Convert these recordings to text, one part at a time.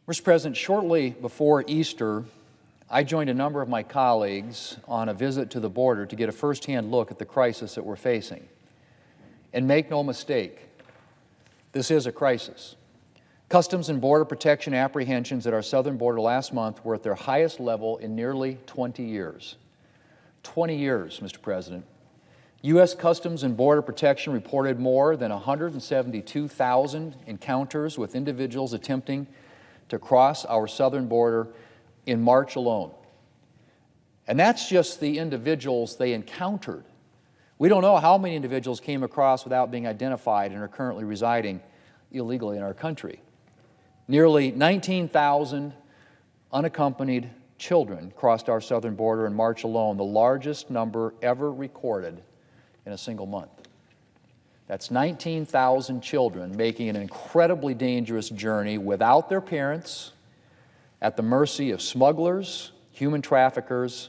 Mr. President, shortly before Easter, I joined a number of my colleagues on a visit to the border to get a firsthand look at the crisis that we're facing. And make no mistake, this is a crisis. Customs and Border Protection apprehensions at our southern border last month were at their highest level in nearly 20 years. 20 years, Mr. President. U.S. Customs and Border Protection reported more than 172,000 encounters with individuals attempting to cross our southern border in March alone. And that's just the individuals they encountered. We don't know how many individuals came across without being identified and are currently residing illegally in our country. Nearly 19,000 unaccompanied children crossed our southern border in March alone, the largest number ever recorded in a single month. That's 19,000 children making an incredibly dangerous journey without their parents, at the mercy of smugglers, human traffickers,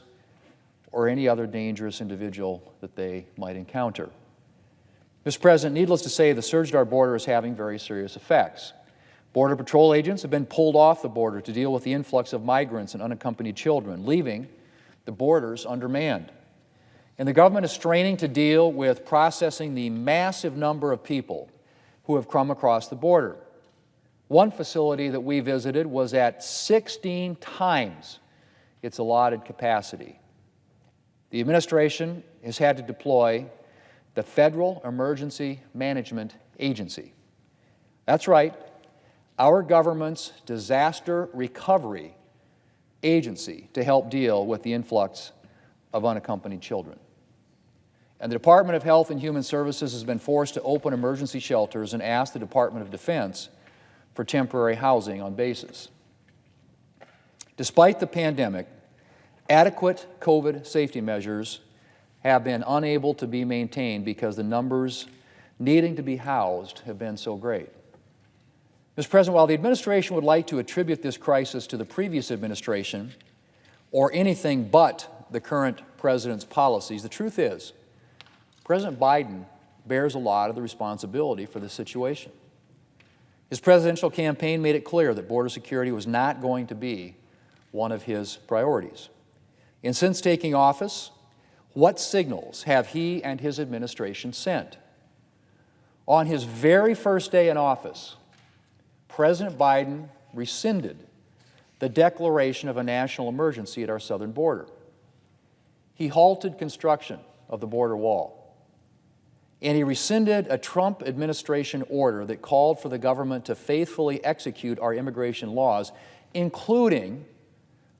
or any other dangerous individual that they might encounter. Mr. President, needless to say, the surge at our border is having very serious effects. Border Patrol agents have been pulled off the border to deal with the influx of migrants and unaccompanied children, leaving the borders undermanned. And the government is straining to deal with processing the massive number of people who have come across the border. One facility that we visited was at 16 times its allotted capacity. The administration has had to deploy the Federal Emergency Management Agency. That's right, our government's disaster recovery agency to help deal with the influx of unaccompanied children. And the Department of Health and Human Services has been forced to open emergency shelters and ask the Department of Defense for temporary housing on bases. Despite the pandemic, adequate COVID safety measures have been unable to be maintained because the numbers needing to be housed have been so great. Mr. President, while the administration would like to attribute this crisis to the previous administration or anything but the current president's policies, the truth is President Biden bears a lot of the responsibility for this situation. His presidential campaign made it clear that border security was not going to be one of his priorities. And since taking office, what signals have he and his administration sent? On his very first day in office, President Biden rescinded the declaration of a national emergency at our southern border. He halted construction of the border wall. And he rescinded a Trump administration order that called for the government to faithfully execute our immigration laws, including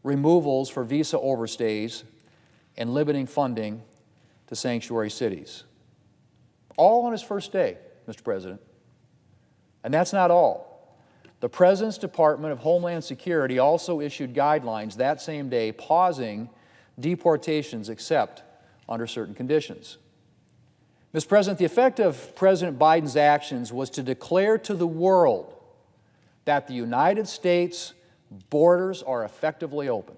removals for visa overstays and limiting funding to sanctuary cities. All on his first day, Mr. President. And that's not all. The President's Department of Homeland Security also issued guidelines that same day pausing deportations except under certain conditions. Mr. President, the effect of President Biden's actions was to declare to the world that the United States borders are effectively open.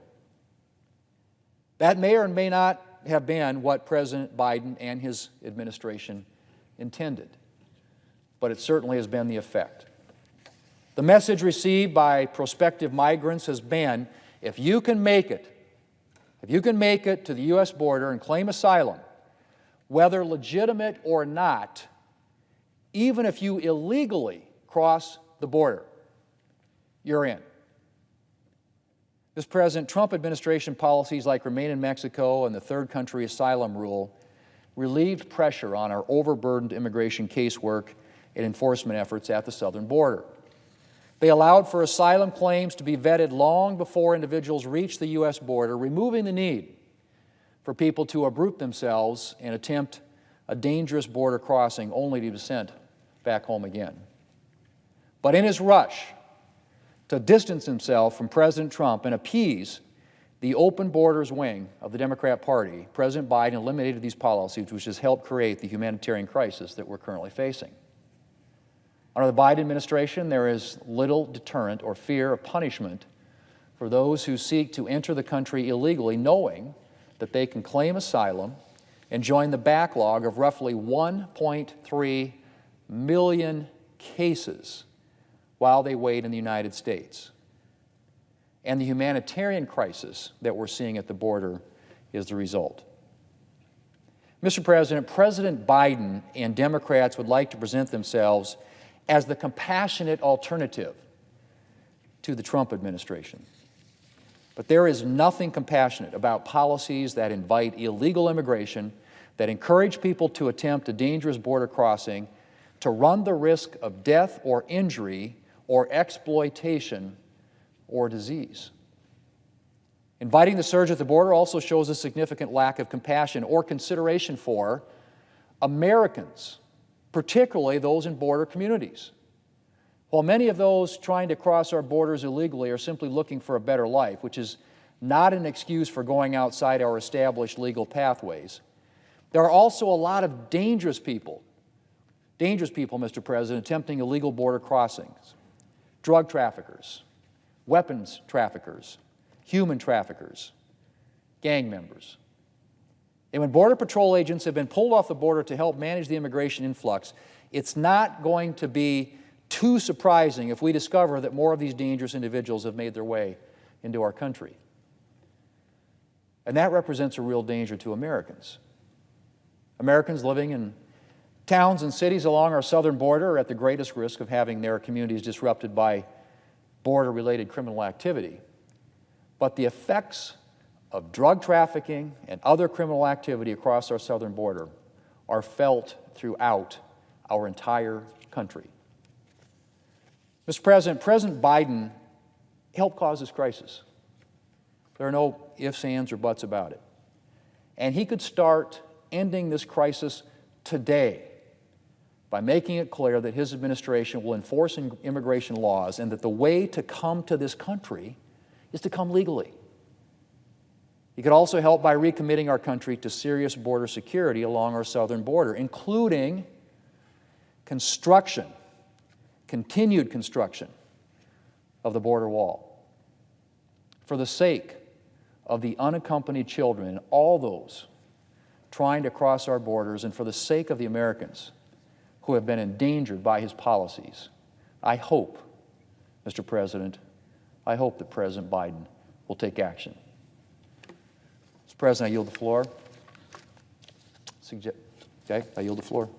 That may or may not have been what President Biden and his administration intended, but it certainly has been the effect. The message received by prospective migrants has been, if you can make it to the U.S. border and claim asylum, whether legitimate or not, even if you illegally cross the border, you're in. Mr. President, Trump administration policies like Remain in Mexico and the third country asylum rule relieved pressure on our overburdened immigration casework and enforcement efforts at the southern border. They allowed for asylum claims to be vetted long before individuals reached the U.S. border, removing the need for people to uproot themselves and attempt a dangerous border crossing only to be sent back home again. But in his rush to distance himself from President Trump and appease the open borders wing of the Democrat Party, President Biden eliminated these policies, which has helped create the humanitarian crisis that we're currently facing. Under the Biden administration, there is little deterrent or fear of punishment for those who seek to enter the country illegally, knowing that they can claim asylum and join the backlog of roughly 1.3 million cases while they wait in the United States. and the humanitarian crisis that we're seeing at the border is the result. Mr. President, President Biden and Democrats would like to present themselves as the compassionate alternative to the Trump administration. But there is nothing compassionate about policies that invite illegal immigration, that encourage people to attempt a dangerous border crossing, to run the risk of death or injury or exploitation or disease. Inviting the surge at the border also shows a significant lack of compassion or consideration for Americans, particularly those in border communities. While many of those trying to cross our borders illegally are simply looking for a better life, which is not an excuse for going outside our established legal pathways, there are also a lot of dangerous people, Mr. President, attempting illegal border crossings. Drug traffickers, weapons traffickers, human traffickers, gang members. And when Border Patrol agents have been pulled off the border to help manage the immigration influx, it's not going to be too surprising if we discover that more of these dangerous individuals have made their way into our country. And that represents a real danger to Americans. Americans living in towns and cities along our southern border are at the greatest risk of having their communities disrupted by border-related criminal activity. But the effects of drug trafficking and other criminal activity across our southern border are felt throughout our entire country. Mr. President, President Biden helped cause this crisis. There are no ifs, ands, or buts about it. And he could start ending this crisis today by making it clear that his administration will enforce immigration laws and that the way to come to this country is to come legally. He could also help by recommitting our country to serious border security along our southern border, including continued construction of the border wall. For the sake of the unaccompanied children and all those trying to cross our borders, and for the sake of the Americans who have been endangered by his policies, I hope, Mr. President, I hope that President Biden will take action. Mr. President, I yield the floor. Okay, I yield the floor.